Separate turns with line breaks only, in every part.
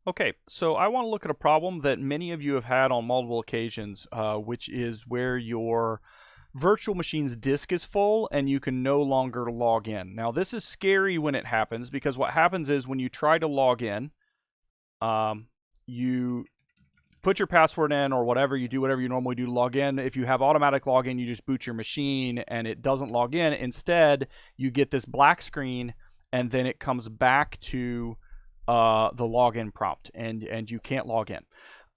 Okay, so I want to look at a problem that many of you have had on multiple occasions, which is where your virtual machine's disk is full and you can no longer log in. Now, this is scary when it happens because what happens is when you try to log in, you put your password in or whatever, you do whatever you normally do to log in. If you have automatic login, you just boot your machine and it doesn't log in. Instead, you get this black screen and then it comes back to the login prompt and you can't log in.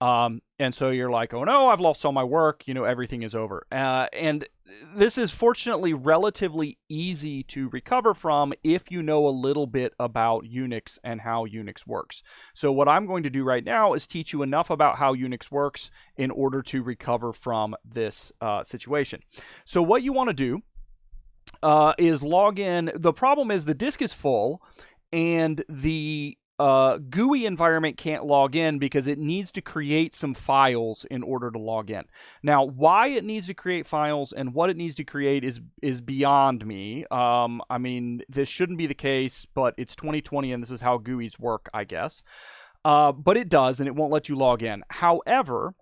And so you're like, oh no, I've lost all my work, everything is over. And this is fortunately relatively easy to recover from if you know a little bit about Unix and how Unix works. So what I'm going to do right now is teach you enough about how Unix works in order to recover from this situation. So what you want to do is log in. The problem is the disk is full and the GUI environment can't log in because it needs to create some files in order to log in. Now, why it needs to create files and what it needs to create is beyond me. I mean, this shouldn't be the case, but it's 2020 and this is how GUIs work, I guess. But it does, and it won't let you log in. However,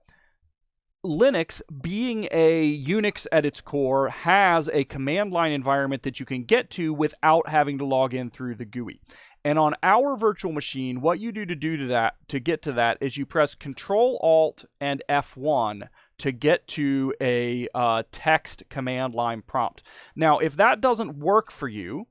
Linux, being a Unix at its core, has a command line environment that you can get to without having to log in through the GUI. And on our virtual machine, what you do to get to that is you press Control Alt and F1 to get to a text command line prompt. Now, if that doesn't work for you,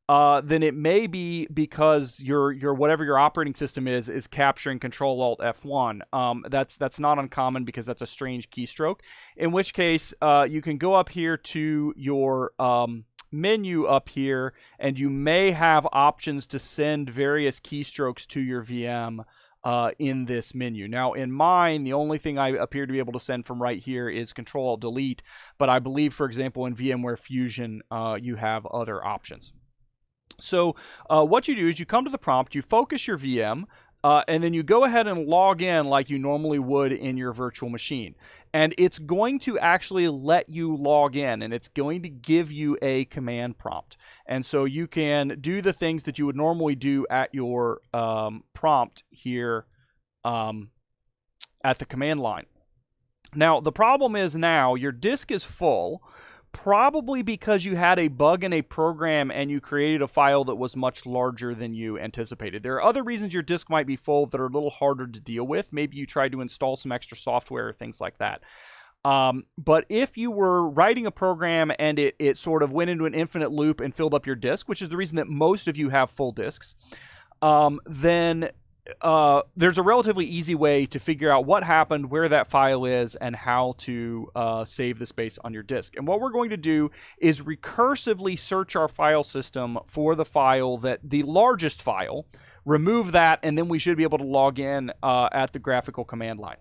then it may be because your whatever your operating system is capturing Control Alt F1. That's not uncommon because that's a strange keystroke. In which case, you can go up here to your menu up here, and you may have options to send various keystrokes to your VM in this menu. Now, in mine, the only thing I appear to be able to send from right here is Control Alt Delete, but I believe, for example, in VMware Fusion, you have other options. So what you do is you come to the prompt, you focus your VM, and then you go ahead and log in like you normally would in your virtual machine. And it's going to actually let you log in, and it's going to give you a command prompt. And so you can do the things that you would normally do at your prompt here at the command line. Now, the problem is now your disk is full, probably because you had a bug in a program and you created a file that was much larger than you anticipated. There are other reasons your disk might be full that are a little harder to deal with. Maybe you tried to install some extra software or things like that. But if you were writing a program and it sort of went into an infinite loop and filled up your disk, which is the reason that most of you have full disks, then there's a relatively easy way to figure out what happened, where that file is, and how to save the space on your disk. And what we're going to do is recursively search our file system for the file the largest file, remove that, and then we should be able to log in at the graphical command line.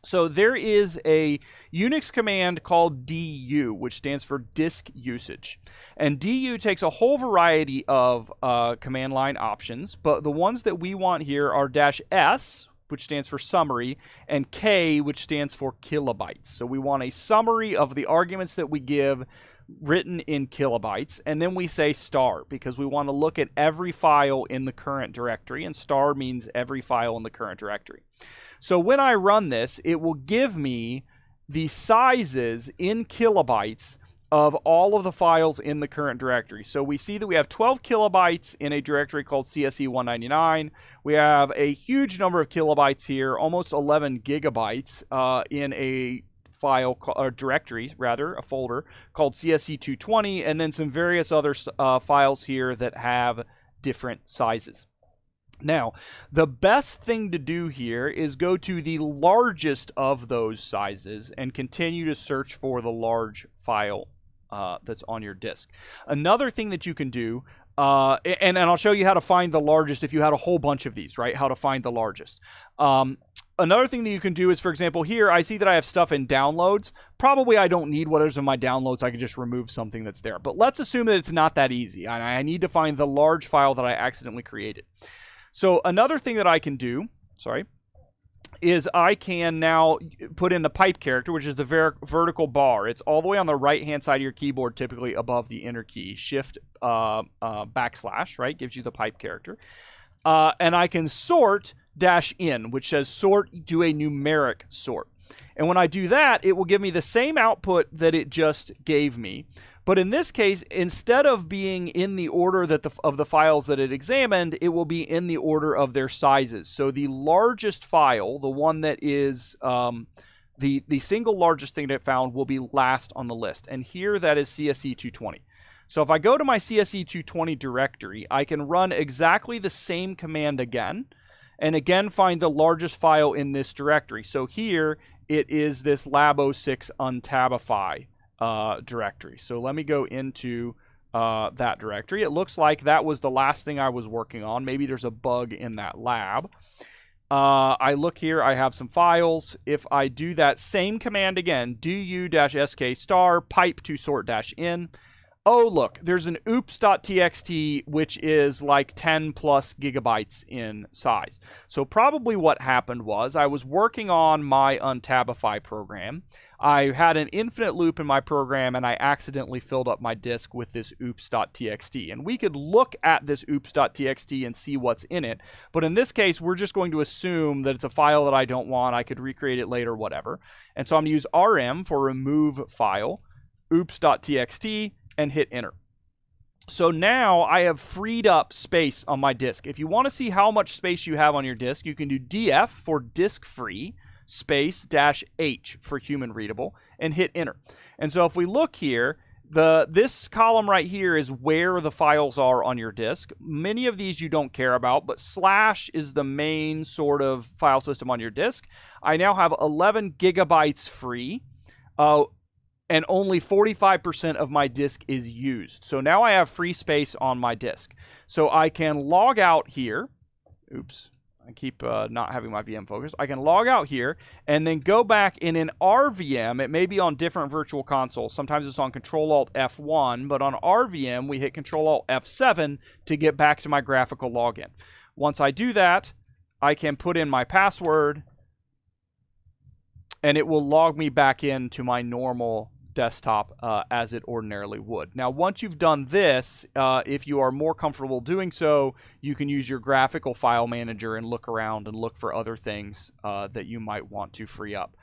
So there is a Unix command called du, which stands for disk usage. And du takes a whole variety of command line options, but the ones that we want here are -s, which stands for summary, and k, which stands for kilobytes. So we want a summary of the arguments that we give written in kilobytes, and then we say star because we want to look at every file in the current directory, and star means every file in the current directory. So when I run this, it will give me the sizes in kilobytes of all of the files in the current directory. So we see that we have 12 kilobytes in a directory called CSE199. We have a huge number of kilobytes here, almost 11 gigabytes in a file or directory, rather, a folder called CSE220, and then some various other files here that have different sizes. Now, the best thing to do here is go to the largest of those sizes and continue to search for the large file that's on your disk. Another thing that you can do, and I'll show you how to find the largest if you had a whole bunch of these, right? How to find the largest. Another thing that you can do is, for example, here I see that I have stuff in downloads. Probably I don't need whatever's in my downloads. I can just remove something that's there. But let's assume that it's not that easy. I need to find the large file that I accidentally created. So another thing that I can do, is I can now put in the pipe character, which is the vertical bar. It's all the way on the right-hand side of your keyboard, typically above the enter key. Shift backslash, right, gives you the pipe character. And I can sort -in, which says sort, do a numeric sort. And when I do that, it will give me the same output that it just gave me. But in this case, instead of being in the order that of the files that it examined, it will be in the order of their sizes. So the largest file, the one that is the single largest thing that it found, will be last on the list. And here that is CSE 220. So if I go to my CSE 220 directory, I can run exactly the same command again, and again find the largest file in this directory. So here it is this lab06 untabify directory. So let me go into that directory. It looks like that was the last thing I was working on. Maybe there's a bug in that lab. I look here, I have some files. If I do that same command again, du-sk star pipe to sort-in, oh, look, there's an oops.txt, which is like 10 plus gigabytes in size. So probably what happened was I was working on my untabify program. I had an infinite loop in my program, and I accidentally filled up my disk with this oops.txt. And we could look at this oops.txt and see what's in it. But in this case, we're just going to assume that it's a file that I don't want. I could recreate it later, whatever. And so I'm going to use rm for remove file, oops.txt, and hit enter. So now I have freed up space on my disk. If you want to see how much space you have on your disk, you can do df for disk free space -h for human readable and hit enter. And so if we look here, this column right here is where the files are on your disk. Many of these you don't care about, but slash is the main sort of file system on your disk. I now have 11 gigabytes free. And only 45% of my disk is used. So now I have free space on my disk. So I can log out here. Oops, I keep not having my VM focus. I can log out here and then go back in an RVM. It may be on different virtual consoles. Sometimes it's on Control-Alt-F1, but on RVM, we hit Control-Alt-F7 to get back to my graphical login. Once I do that, I can put in my password, and it will log me back into my normal desktop as it ordinarily would. Now, once you've done this, if you are more comfortable doing so, you can use your graphical file manager and look around and look for other things that you might want to free up.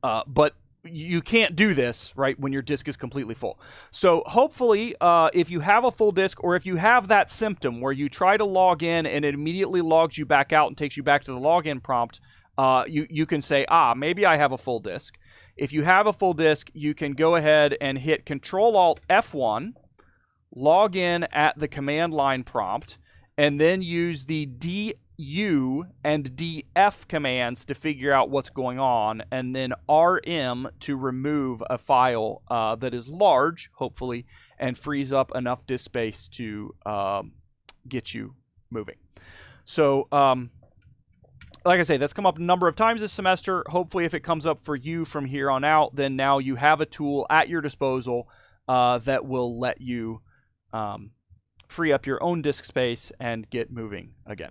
But you can't do this, right, when your disk is completely full. So hopefully, if you have a full disk, or if you have that symptom where you try to log in and it immediately logs you back out and takes you back to the login prompt, you can say, maybe I have a full disk. If you have a full disk, you can go ahead and hit Control-Alt-F1, log in at the command line prompt, and then use the du and df commands to figure out what's going on, and then rm to remove a file that is large, hopefully, and frees up enough disk space to get you moving. So, like I say, that's come up a number of times this semester. Hopefully, if it comes up for you from here on out, then now you have a tool at your disposal that will let you free up your own disk space and get moving again.